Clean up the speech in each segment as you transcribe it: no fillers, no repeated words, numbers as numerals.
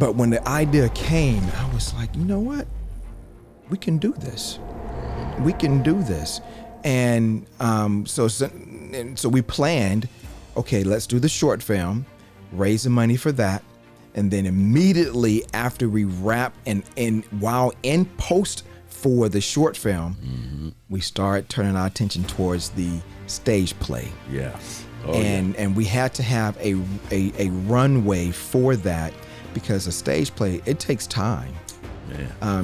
But when the idea came, I was like, you know what? We can do this. We can do this. And so we planned, okay, let's do the short film, raise the money for that. And then immediately after we wrap and while in post for the short film, we start turning our attention towards the stage play. Yes. And we had to have a runway for that, because a stage play, it takes time.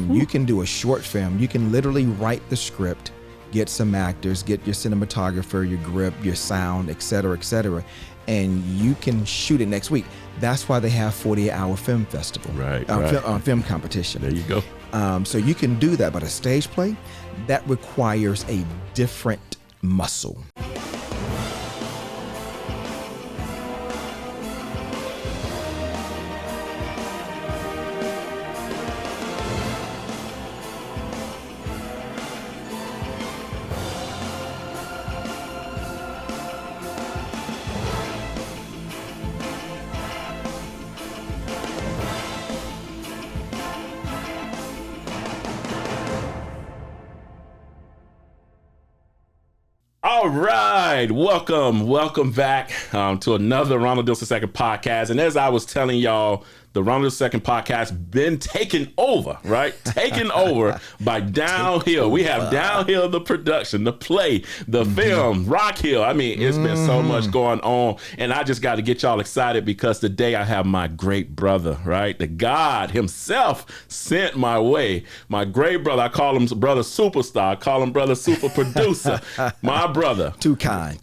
You can do a short film. You can literally write the script, get some actors, get your cinematographer, your grip, your sound, et cetera, and you can shoot it next week. That's why they have 48-hour film festival, film competition. There you go. So you can do that, but a stage play, that requires a different muscle. All right, welcome back to another Ronald Diltz II podcast. And as I was telling y'all, the Ronald Diltz II podcast been taken over, right? Taken over by Downhill. We have Downhill, the production, the play, the film, Rock Hill. I mean, it's been so much going on. And I just got to get y'all excited because today I have my great brother, right? The God himself sent my way. My great brother, I call him brother superstar. I call him brother super producer. My brother. Too kind.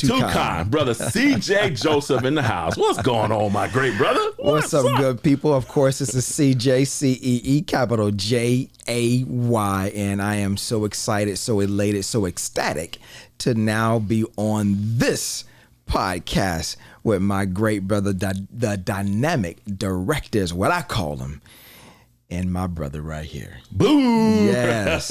Brother Ceejay Joseph in the house. What's going on, my great brother? What's up, good people? Of course, this is Ceejay, C-E-E, capital J-A-Y, and I am so excited, so elated, so ecstatic to now be on this podcast with my great brother, the dynamic director is what I call him, and my brother right here. Boom! Yes.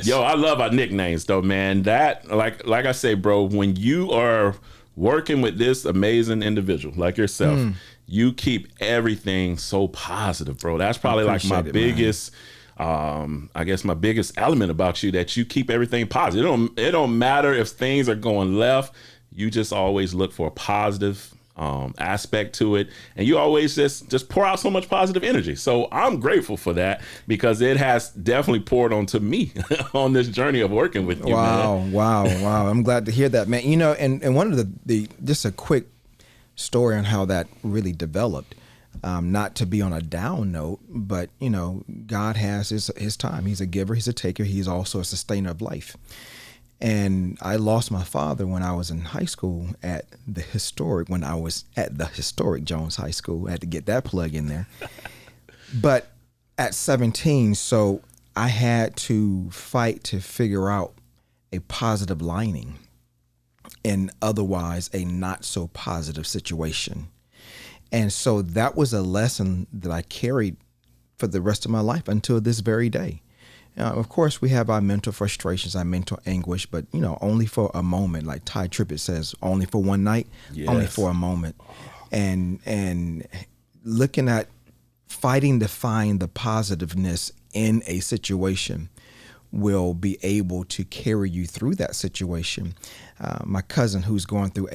Yo, I love our nicknames though, man. That, like I say, bro, when you are working with this amazing individual like yourself, you keep everything so positive, bro. That's probably like my biggest, I guess my biggest element about you, that you keep everything positive. It don't matter if things are going left. You just always look for a positive aspect to it, and you always just pour out so much positive energy. So I'm grateful for that, because it has definitely poured onto me on this journey of working with you. Wow. I'm glad to hear that, man. You know, and one of the just a quick story on how that really developed, not to be on a down note, but you know, God has his time. He's a giver, he's a taker, he's also a sustainer of life. And I lost my father when I was in high school when I was at the historic Jones High School. I had to get that plug in there. But at 17, so I had to fight to figure out a positive lining in otherwise a not so positive situation. And so that was a lesson that I carried for the rest of my life until this very day. Of course, we have our mental frustrations, our mental anguish, but, you know, only for a moment. Like Ty Tribbett says, only for one night, only for a moment. And looking at fighting to find the positiveness in a situation will be able to carry you through that situation. My cousin, who's going through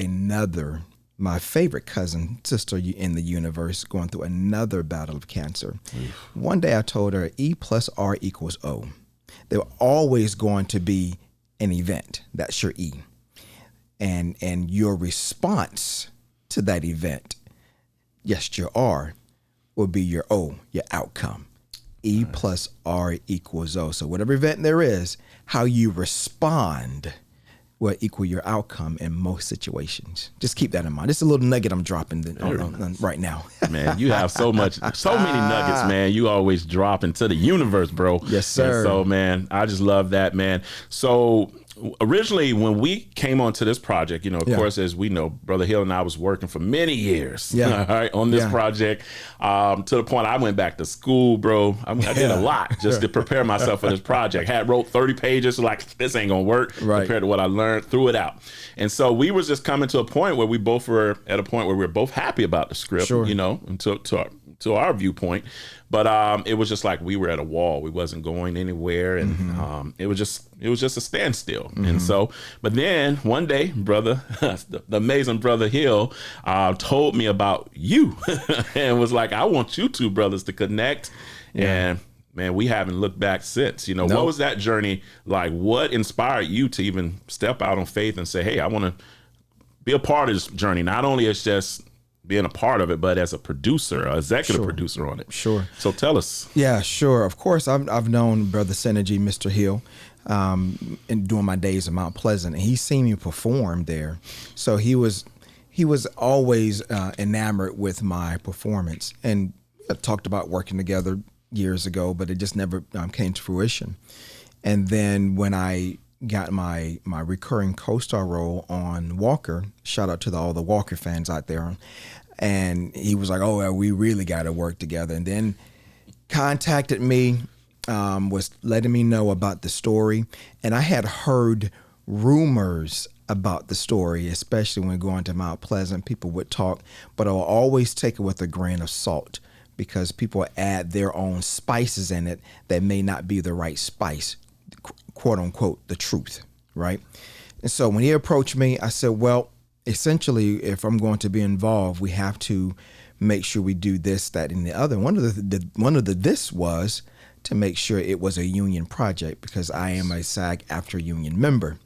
my favorite cousin, sister in the universe, going through another battle of cancer. One day I told her E plus R equals O. There always going to be an event. That's your E. And your response to that event, yes, your R, will be your O, your outcome. E plus R equals O. So whatever event there is, how you respond will equal your outcome in most situations. Just keep that in mind. This is a little nugget I'm dropping on right now. Man, you have so many nuggets, man. You always drop into the universe, bro. Yes, sir. And so, man, I just love that, man. So originally, when we came onto this project, you know, of course, as we know, Brother Hill and I was working for many years on this project, to the point I went back to school, bro. I did a lot just to prepare myself for this project. Wrote 30 pages, like, this ain't gonna work compared to what I learned, threw it out. And so we was just coming to a point where we both were at a point where we were both happy about the script, you know, and to to our viewpoint. But it was just like we were at a wall. We wasn't going anywhere, and it was just a standstill. And so, but then one day, brother, the amazing brother Hill, told me about you, and was like, "I want you two brothers to connect." And man, we haven't looked back since. You know, what was that journey like? What inspired you to even step out on faith and say, "Hey, I want to be a part of this journey"? Not only as just being a part of it, but as a producer, an executive producer on it. Sure. So tell us. Yeah, sure. Of course, I've known Brother Synergy, Mr. Hill, in during my days in Mount Pleasant, and he's seen me perform there. So he was always enamored with my performance, and talked about working together years ago, but it just never came to fruition. And then when I got my recurring co-star role on Walker, shout out to all the Walker fans out there, and he was like, "Oh, well, we really got to work together." And then contacted me, was letting me know about the story, and I had heard rumors about the story, especially when going to Mount Pleasant. People would talk, but I'll always take it with a grain of salt, because people add their own spices in it that may not be the right spice, quote unquote, the truth, right? And so when he approached me, I said, well, essentially, if I'm going to be involved, we have to make sure we do this, that, and the other. One of the this was to make sure it was a union project, because I am a SAG-AFTRA union member.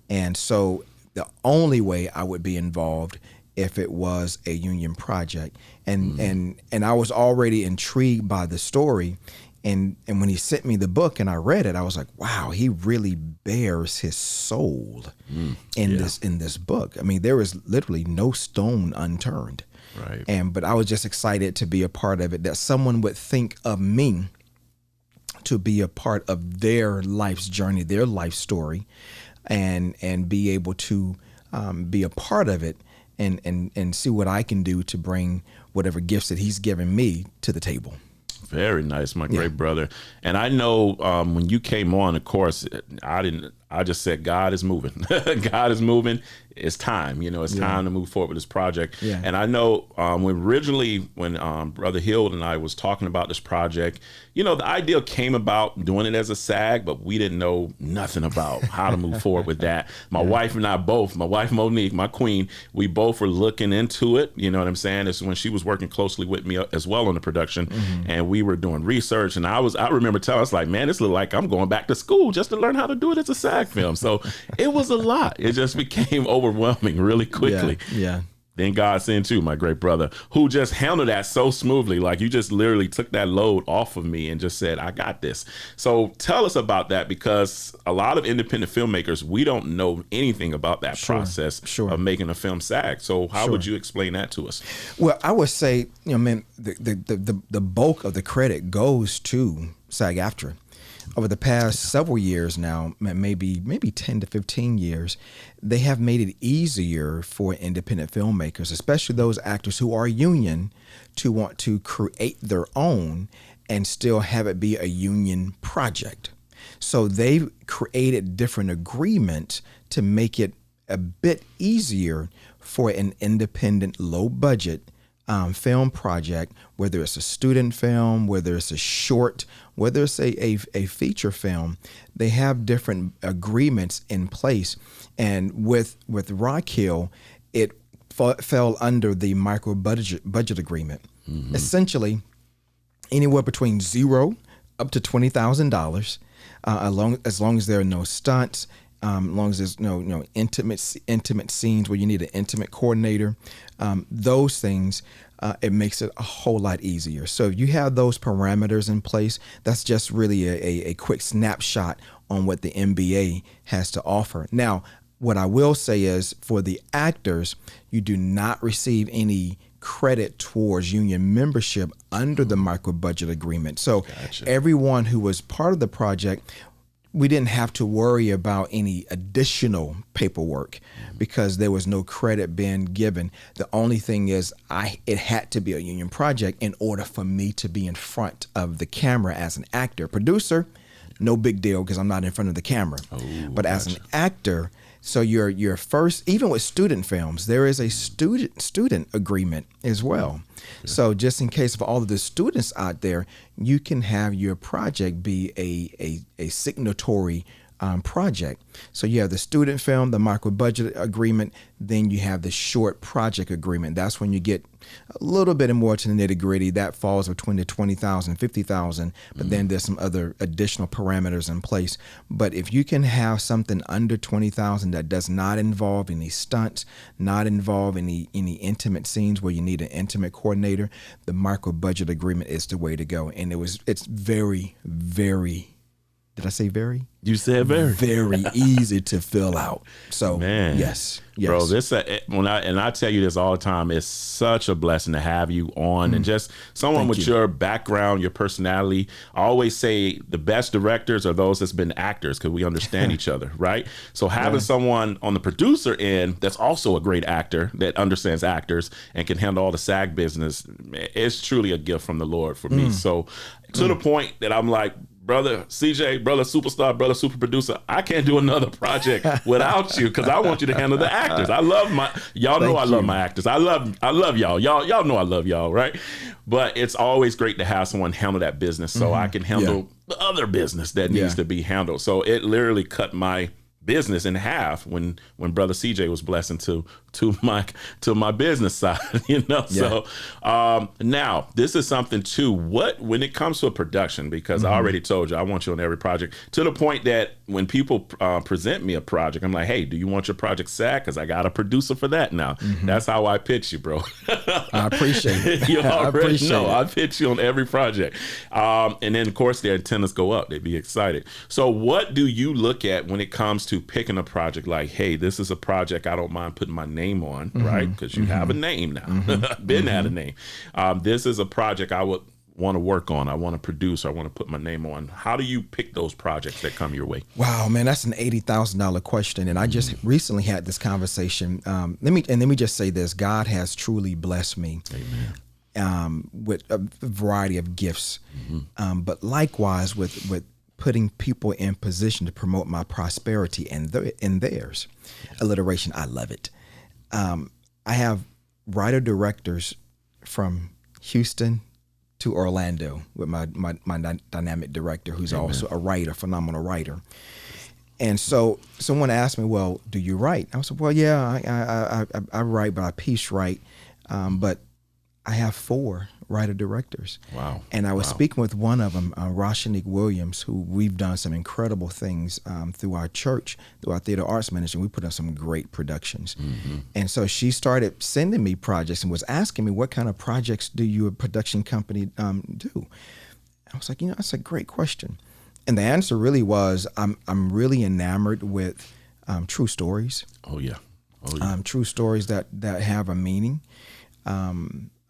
And so the only way I would be involved if it was a union project. And I was already intrigued by the story. And when he sent me the book and I read it, I was like, wow, he really bears his soul in this book. I mean, there is literally no stone unturned. Right. But I was just excited to be a part of it, that someone would think of me to be a part of their life's journey, their life story, and be able to be a part of it and see what I can do to bring whatever gifts that he's given me to the table. Very nice, my great brother. And I know when you came on, of course, I just said, God is moving. God is moving. It's time. You know, it's time to move forward with this project. Yeah. And I know when Brother Hill and I was talking about this project, you know, the idea came about doing it as a SAG, but we didn't know nothing about how to move forward with that. My wife and I both, my wife Monique, my queen, we both were looking into it. You know what I'm saying? It's when she was working closely with me as well on the production, and we were doing research. And I remember telling us, like, man, this looked like I'm going back to school just to learn how to do it as a SAG film. So it was a lot. It just became overwhelming really quickly. Yeah. Then God sent you, my great brother, who just handled that so smoothly. Like, you just literally took that load off of me and just said, I got this. So tell us about that, because a lot of independent filmmakers, we don't know anything about that process of making a film SAG. So how would you explain that to us? Well, I would say, you know, man, the bulk of the credit goes to SAG-AFTRA. Over the past several years now, maybe 10 to 15 years, they have made it easier for independent filmmakers, especially those actors who are union, to want to create their own and still have it be a union project. So they've created different agreements to make it a bit easier for an independent, low budget film project, whether it's a student film, whether it's a short, whether it's a feature film. They have different agreements in place. And with Rock Hill, it fell under the micro budget agreement. Essentially, anywhere between $0 up to $20,000, as long as there are no stunts, as long as there's no intimate scenes where you need an intimate coordinator, those things, it makes it a whole lot easier. So if you have those parameters in place, that's just really a quick snapshot on what the NBA has to offer. Now, what I will say is, for the actors, you do not receive any credit towards union membership under the micro budget agreement. So everyone who was part of the project, we didn't have to worry about any additional paperwork because there was no credit being given. The only thing is, it had to be a union project in order for me to be in front of the camera as an actor. Producer, no big deal because I'm not in front of the camera. But as an actor, So your first, even with student films, there is a student agreement as well. Okay. So just in case of all of the students out there, you can have your project be a signatory project. So you have the student film, the micro budget agreement, then you have the short project agreement. That's when you get a little bit more to the nitty gritty. That falls between the 20,000, 50,000, but then there's some other additional parameters in place. But if you can have something under 20,000 that does not involve any stunts, not involve any intimate scenes where you need an intimate coordinator, the micro budget agreement is the way to go. And it's very, very, did I say very? You said very. Very easy to fill out. So, man, yes. Bro, I tell you this all the time, it's such a blessing to have you on and just someone with your background, your personality. I always say the best directors are those that's been actors because we understand each other, right? So having someone on the producer end that's also a great actor that understands actors and can handle all the SAG business, it's truly a gift from the Lord for me. So to the point that I'm like, brother Ceejay, brother superstar, brother super producer, I can't do another project without you because I want you to handle the actors. I love y'all know I love my actors. I love y'all. Y'all know I love y'all, right? But it's always great to have someone handle that business so I can handle the other business that needs to be handled. So it literally cut my business in half when brother Ceejay was blessing to my business side, So now this is something too. When it comes to a production, because I already told you I want you on every project, to the point that when people present me a project, I'm like, hey, do you want your project SAG? Because I got a producer for that now. That's how I pitch you, bro. I appreciate it. You already know I pitch you on every project, and then of course their antennas go up. They be excited. So what do you look at when it comes to picking a project? Like, hey, this is a project I don't mind putting my name on, right? Because you have a name now. Been had a name. This is a project I would want to work on. I want to produce. I want to put my name on. How do you pick those projects that come your way? Wow, man, that's an $80,000 question. And I just recently had this conversation. Let me just say this: God has truly blessed me. Amen. With a variety of gifts, but likewise with putting people in position to promote my prosperity and theirs. Alliteration, I love it. I have writer-directors from Houston to Orlando with my dynamic director, who's also a writer, phenomenal writer. And so someone asked me, well, do you write? I said, well, yeah, I write, but I piece write. But I have 4 writer-directors. Wow. And I was speaking with one of them, Rashanique Williams, who we've done some incredible things through our church, through our theater arts ministry. We put on some great productions. And so she started sending me projects and was asking me, what kind of projects do your production company do? I was like, that's a great question. And the answer really was, I'm really enamored with true stories. Oh, yeah. True stories that have a meaning.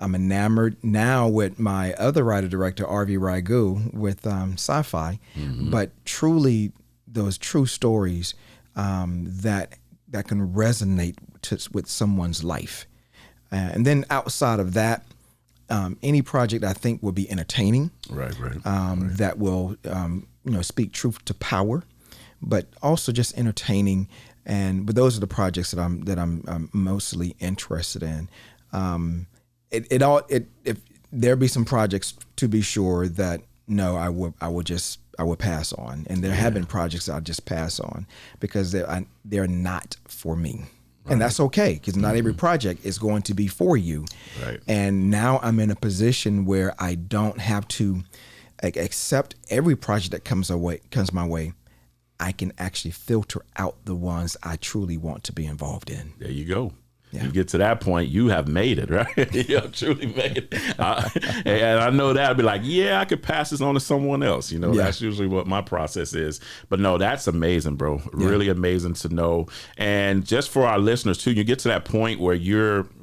I'm enamored now with my other writer-director, R.V. Ragu, with sci-fi, but truly those true stories that can resonate with someone's life. And then outside of that, any project I think will be entertaining, right. That will speak truth to power, but also just entertaining. But those are the projects that I'm mostly interested in. If there be some projects, to be sure, that I would pass on, and there have been projects that I just pass on because they're not for me, and that's okay because not every project is going to be for you. Right. And now I'm in a position where I don't have to accept every project that comes my way. I can actually filter out the ones I truly want to be involved in. There you go. Yeah. You get to that point, you have made it, right? You have truly made it. And I know that I'd be like, I could pass this on to someone else. That's usually what my process is. But no, that's amazing, bro. Really amazing to know. And just for our listeners too, you get to that point where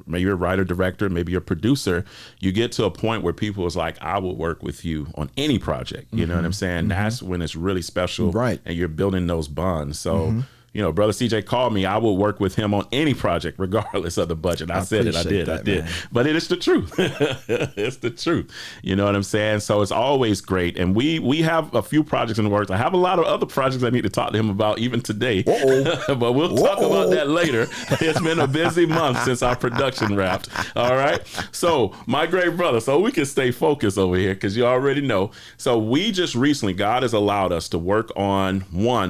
maybe you're a writer, director, maybe you're a producer. You get to a point where people is like, I will work with you on any project. You know what I'm saying? That's when it's really special, right? And you're building those bonds. So Brother Ceejay called me, I would work with him on any project, regardless of the budget. I said it, I did. Man. But it is the truth. It's the truth. You know what I'm saying? So it's always great. And we have a few projects in the works. I have a lot of other projects I need to talk to him about even today. But we'll talk about that later. It's been a busy month since our production wrapped. All right. So my great brother, so we can stay focused over here because you already know. So we just recently, God has allowed us to work on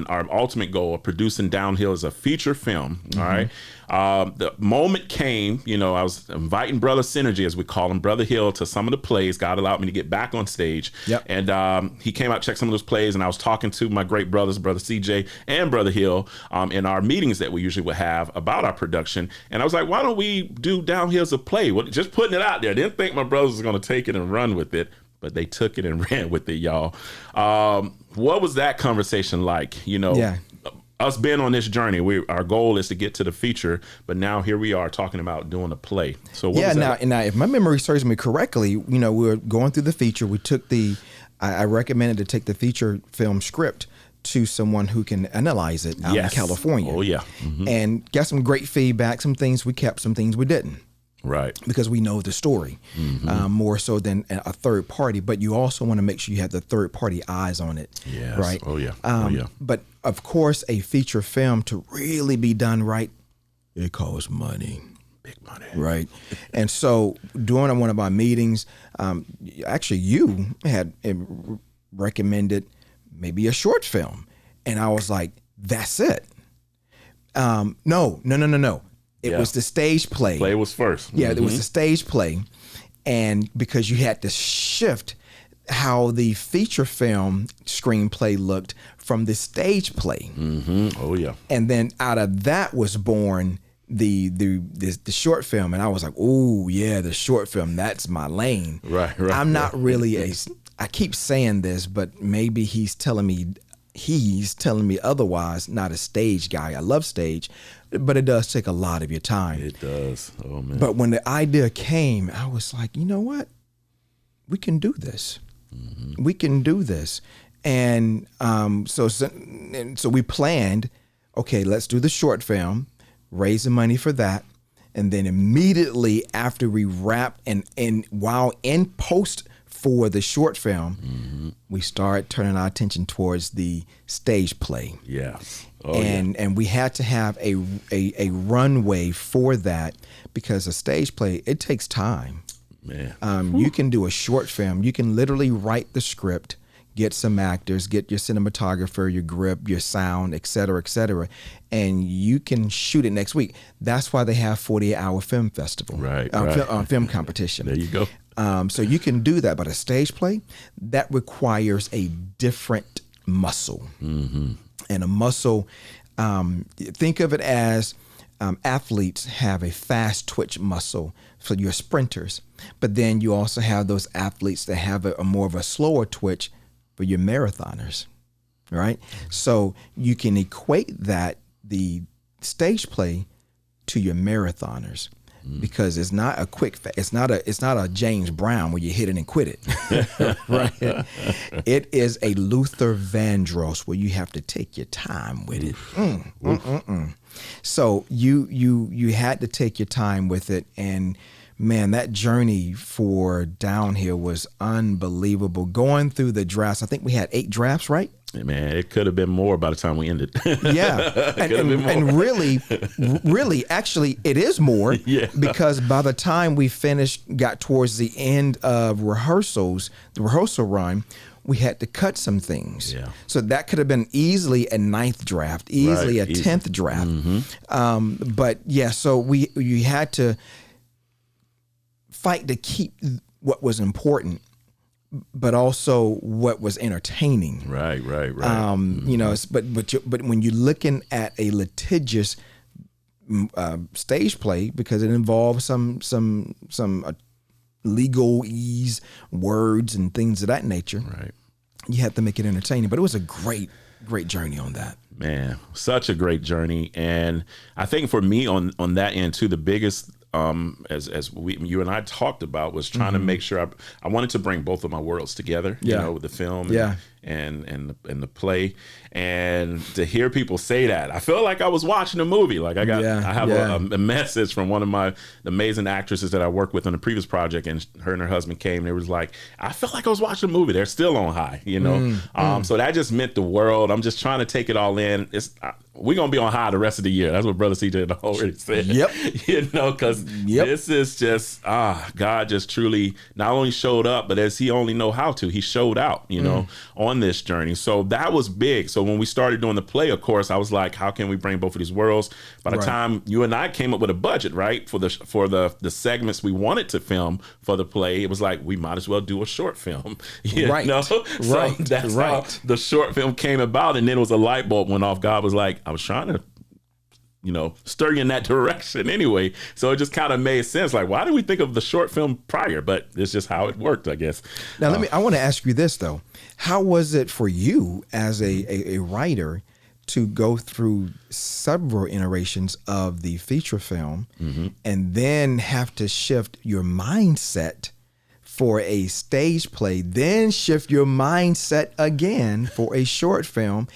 our ultimate goal of producing Downhill as a feature film. All right. The moment came, I was inviting Brother Synergy, as we call him, Brother Hill, to some of the plays. God allowed me to get back on stage. Yep. And he came out, checked some of those plays, and I was talking to my great brothers, Brother Ceejay and Brother Hill, in our meetings that we usually would have about our production. And I was like, why don't we do Downhill as a play? Well, just putting it out there. I didn't think my brothers was going to take it and run with it, but they took it and ran with it, y'all. What was that conversation like? Us being on this journey, our goal is to get to the feature, but now here we are talking about doing a play. So now if my memory serves me correctly, we were going through the feature. We took I recommended to take the feature film script to someone who can analyze it out in California. Oh yeah, and got some great feedback. Some things we kept, some things we didn't. Right. Because we know the story more so than a third party, but you also want to make sure you have the third party eyes on it. Yes. Right. Oh yeah. But of course, a feature film to really be done right, it costs money. Big money. Right. And so during one of our meetings, actually you had recommended maybe a short film. And I was like, that's it. No. It was the stage play. Play was first. Yeah, it was the stage play. And because you had to shift how the feature film screenplay looked from the stage play. Oh, yeah. And then out of that was born the short film. And I was like, oh, yeah, the short film, that's my lane. Right. I'm not really I keep saying this, but maybe he's telling me otherwise, not a stage guy. I love stage, but it does take a lot of your time. It does. Oh, man. But when the idea came, I was like, you know what? We can do this. We can do this. And so we planned, okay, let's do the short film, raise the money for that. And then immediately after we wrap and while in post for the short film, we start turning our attention towards the stage play. Yes. And we had to have a runway for that because a stage play, it takes time. Man. You can do a short film. You can literally write the script, get some actors, get your cinematographer, your grip, your sound, et cetera, and you can shoot it next week. That's why they have 48-hour film festival, right. Film competition. There you go. So you can do that, but a stage play, that requires a different muscle. And a muscle, think of it as athletes have a fast twitch muscle for your sprinters, but then you also have those athletes that have a more of a slower twitch for your marathoners, right? So you can equate that, the stage play, to your marathoners. Because it's not a quick, it's not a James Brown where you hit it and quit it, right? It is a Luther Vandross where you have to take your time with it. So you had to take your time with it, and man, that journey for Downhill was unbelievable. Going through the drafts, I think we had 8 drafts, right? Man, it could have been more by the time we ended. Yeah. And really, actually, it is more. Yeah. Because by the time we got towards the end of rehearsals, the rehearsal run, we had to cut some things. Yeah. So that could have been easily a 9th draft, easily a 10th draft. But yeah, so you had to fight to keep what was important, but also what was entertaining. Right. But when you're looking at a litigious stage play, because it involves some legalese words and things of that nature, right, you have to make it entertaining. But it was a great journey on that. Man, such a great journey. And I think for me on that end too, the biggest as you and I talked about was trying to make sure I wanted to bring both of my worlds together, with the film and the play, and to hear people say that, I felt like I was watching a movie. Like I have a message from one of my amazing actresses that I worked with on the previous project, and her and her husband came, and it was like, I felt like I was watching a movie. They're still on high, you know. So that just meant the world. I'm just trying to take it all in. We're going to be on high the rest of the year. That's what Brother Ceejay already said. Yep. You know, because this is just, God just truly not only showed up, but as he only know how to, he showed out, you know, on this journey. So that was big. So when we started doing the play, of course, I was like, how can we bring both of these worlds? By the time you and I came up with a budget, right, for the segments we wanted to film for the play, it was like, we might as well do a short film. You know? So that's how the short film came about. And then it was a light bulb went off. God was like, I was trying to, you know, stir you in that direction anyway. So it just kind of made sense. Like, why did we think of the short film prior? But it's just how it worked, I guess. Now, I want to ask you this, though. How was it for you as a writer to go through several iterations of the feature film and then have to shift your mindset for a stage play, then shift your mindset again for a short film?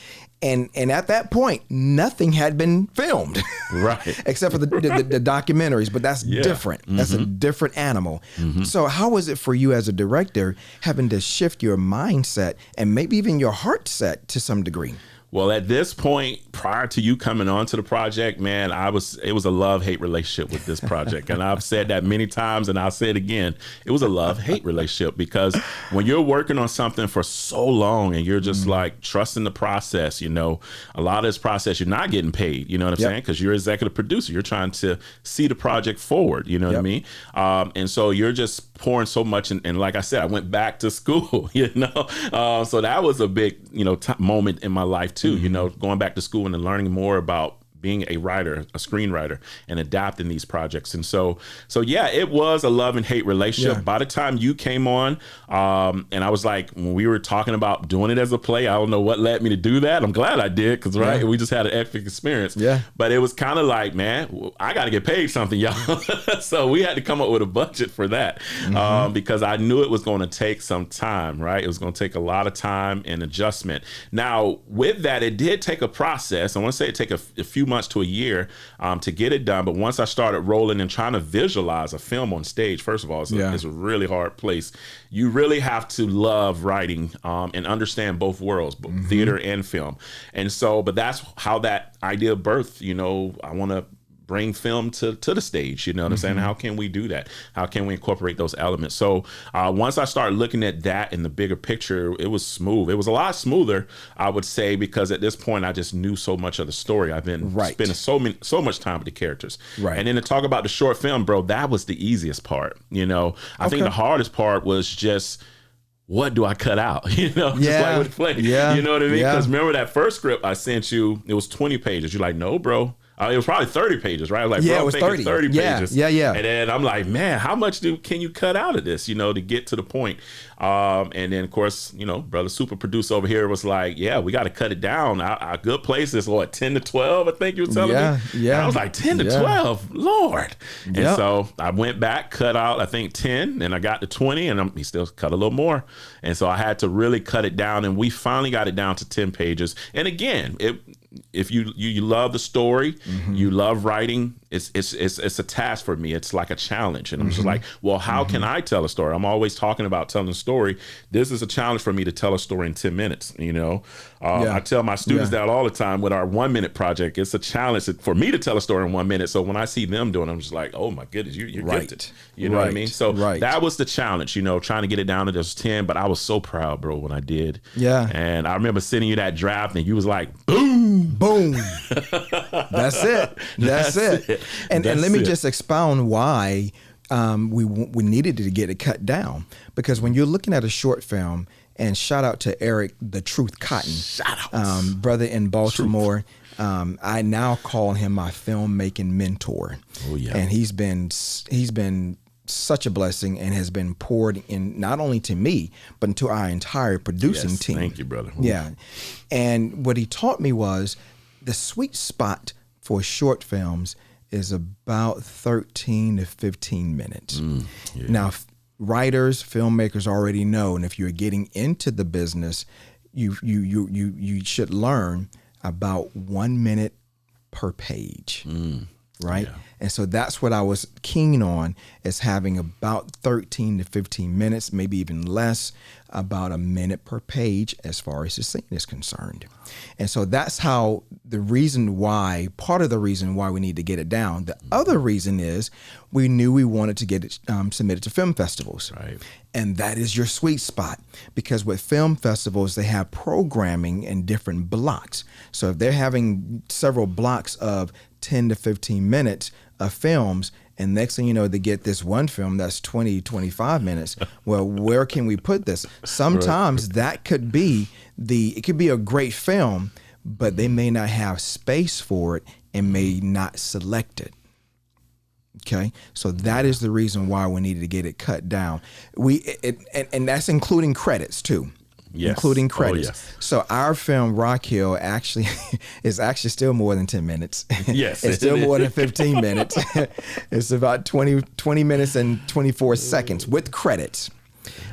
And at that point, nothing had been filmed, right? Except for the documentaries. But that's different. That's a different animal. So how was it for you as a director having to shift your mindset and maybe even your heart set to some degree? Well, at this point, prior to you coming on to the project, man, it was a love-hate relationship with this project. And I've said that many times, and I'll say it again. It was a love-hate relationship, because when you're working on something for so long and you're just like trusting the process, you know, a lot of this process, you're not getting paid, you know what I'm saying? Because you're executive producer. You're trying to see the project forward, you know what I mean? And so you're just pouring so much. And like I said, I went back to school, you know? So that was a big, you know, moment in my life too, you know, going back to school and then learning more about being a writer, a screenwriter, and adapting these projects. And so yeah, it was a love and hate relationship. By the time you came on, and I was like, when we were talking about doing it as a play, I don't know what led me to do that. I'm glad I did, because we just had an epic experience. But it was kind of like, man, I got to get paid something, y'all. So we had to come up with a budget for that, because I knew it was going to take some time, right? It was going to take a lot of time and adjustment. Now, with that, it did take a process. I want to say it took a few months to a year to get it done. But once I started rolling and trying to visualize a film on stage, first of all, it's a really hard place. You really have to love writing and understand both worlds, both theater and film. And so, but that's how that idea birthed. You know, I want to bring film to the stage, you know what I'm saying? How can we do that? How can we incorporate those elements? So once I started looking at that in the bigger picture, it was smooth. It was a lot smoother, I would say, because at this point I just knew so much of the story. I've been spending so much time with the characters. And then to talk about the short film, bro, that was the easiest part. You know, I think the hardest part was just, what do I cut out? You know, just like with the play. You know what I mean? Because remember that first script I sent you, it was 20 pages. You're like, no, bro. It was probably 30 pages, right? I was like, bro, it was 30 pages. Yeah. And then I'm like, man, how much can you cut out of this, you know, to get to the point? And then, of course, you know, brother super producer over here was like, yeah, we got to cut it down. Our good place is, 10 to 12, I think you were telling me? And I was like, 10 to 12? Lord. And so I went back, cut out, I think, 10, and I got to 20, and he still cut a little more. And so I had to really cut it down, and we finally got it down to 10 pages. And again, if you love the story, you love writing, it's a task for me. It's like a challenge. And I'm just like, well, how can I tell a story? I'm always talking about telling a story. This is a challenge for me to tell a story in 10 minutes, you know? I tell my students that all the time with our 1 minute project. It's a challenge for me to tell a story in 1 minute. So when I see them doing it, I'm just like, oh my goodness, you're gifted. You know what I mean? So that was the challenge, you know, trying to get it down to just 10, but I was so proud, bro, when I did. And I remember sending you that draft and you was like, boom. That's it. That's it. And let me just expound why we needed to get it cut down, because when you're looking at a short film, and shout out to Eric, the Truth Cotton, brother in Baltimore. I now call him my filmmaking mentor. And he's been such a blessing and has been poured in not only to me, but into our entire producing team. Thank you, brother. And what he taught me was the sweet spot for short films is about 13 to 15 minutes. Now, writers, filmmakers already know, and if you're getting into the business, you should learn about 1 minute per page. Right. Yeah. And so that's what I was keen on, is having about 13 to 15 minutes, maybe even less, about a minute per page as far as the scene is concerned. And so that's how part of the reason why we need to get it down. The other reason is we knew we wanted to get it submitted to film festivals. Right. And that is your sweet spot, because with film festivals, they have programming in different blocks. So if they're having several blocks of 10 to 15 minutes of films, and next thing you know, they get this one film that's 20, 25 minutes. Well, where can we put this? Sometimes that could be it could be a great film, but they may not have space for it and may not select it. Okay, so that is the reason why we needed to get it cut down. And that's including credits too. Yes. Including credits. Oh, yes. So our film Rock Hill actually is actually still more than 10 minutes. Yes. It's still more than 15 minutes. It's about 20 minutes and 24 seconds with credits.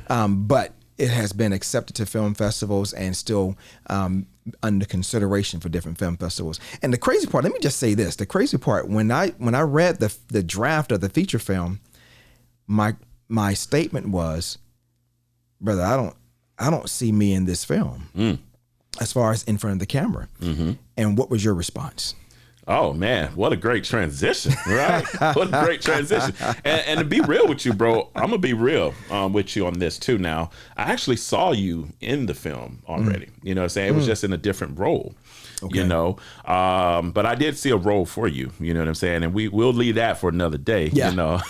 But it has been accepted to film festivals and still under consideration for different film festivals. And the crazy part, let me just say this, the crazy part, when I read the draft of the feature film, my statement was, brother, I don't see me in this film as far as in front of the camera. Mm-hmm. And what was your response? Oh man, what a great transition, right? What a great transition. And to be real with you, bro, I'm gonna be real with you on this too. Now, I actually saw you in the film already. You know what I'm saying? It was just in a different role. Okay. You know, but I did see a role for you, you know what I'm saying? And we'll leave that for another day, you know?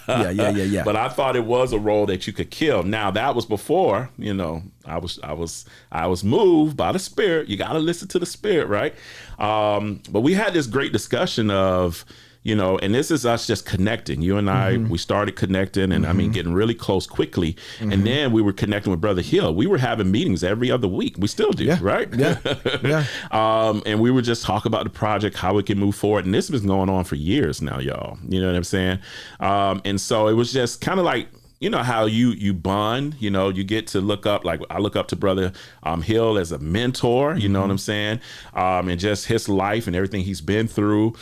Yeah. But I thought it was a role that you could kill. Now that was before, you know, I was moved by the Spirit. You got to listen to the Spirit, right? But we had this great discussion of, you know, and this is us just connecting. You and I, we started connecting and I mean, getting really close quickly. And then we were connecting with Brother Hill. We were having meetings every other week. We still do, right? Yeah. And we were just talking about the project, how we can move forward. And this has been going on for years now, y'all. You know what I'm saying? And so it was just kind of like, you know how you bond, you know, you get to look up, like I look up to Brother Hill as a mentor, you know what I'm saying? And just his life and everything he's been through,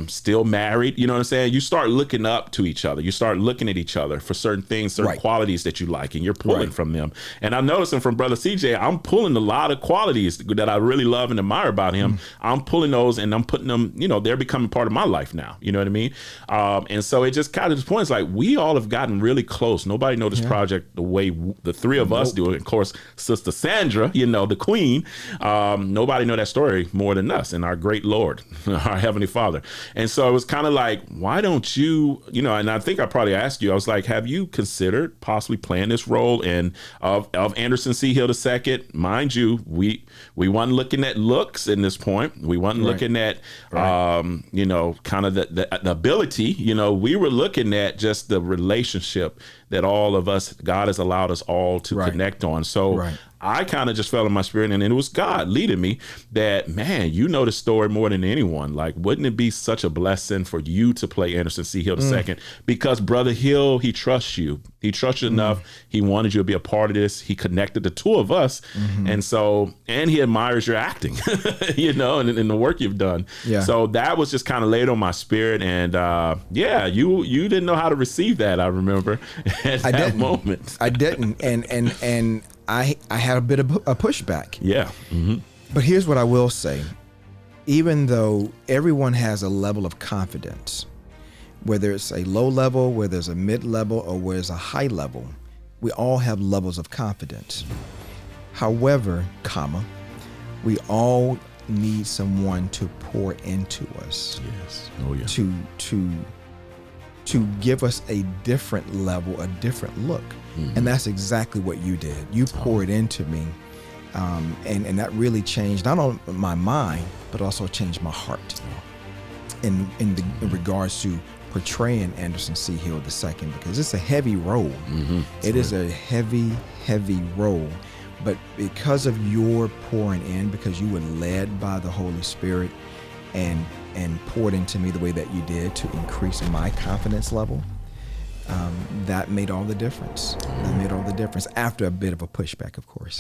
still married, you know what I'm saying? You start looking up to each other. You start looking at each other for certain things, certain qualities that you like, and you're pulling from them. And I'm noticing from Brother Ceejay, I'm pulling a lot of qualities that I really love and admire about him. I'm pulling those and I'm putting them, you know, they're becoming part of my life now. You know what I mean? And so it just kind of the point is like, we all have gotten really close. Nobody knows this project the way the three of us do it. Of course, Sister Sandra, you know, the queen, nobody know that story more than us and our great Lord, our Heavenly Father. And so it was kind of like, why don't you, you know, and I think I probably asked you, I was like, have you considered possibly playing this role in of Anderson C. Hill II? Mind you, we weren't looking at looks in this point. We weren't looking at, you know, kind of the ability, you know, we were looking at just the relationship that all of us, God has allowed us all to connect on. So I kind of just felt in my spirit, and it was God leading me that, man, you know the story more than anyone. Like, wouldn't it be such a blessing for you to play Anderson C. Hill II? Because Brother Hill, he trusts you. He trusts you enough. He wanted you to be a part of this. He connected the two of us. And so, and he admires your acting, you know, and the work you've done. Yeah. So that was just kind of laid on my spirit. And you didn't know how to receive that, I remember, at that moment. I didn't. And I had a bit of a pushback. Yeah. But here's what I will say. Even though everyone has a level of confidence, whether it's a low level, whether there's a mid level, or where there's a high level, we all have levels of confidence. However, we all need someone to pour into us. Yes. Oh yeah. To give us a different level, a different look. And that's exactly what you did. You poured into me. And that really changed not only my mind, but also changed my heart in regards to portraying Anderson C. Hill II, because it's a heavy role. It is a heavy, heavy role. But because of your pouring in, because you were led by the Holy Spirit and poured into me the way that you did to increase my confidence level, that made all the difference. That made all the difference after a bit of a pushback, of course.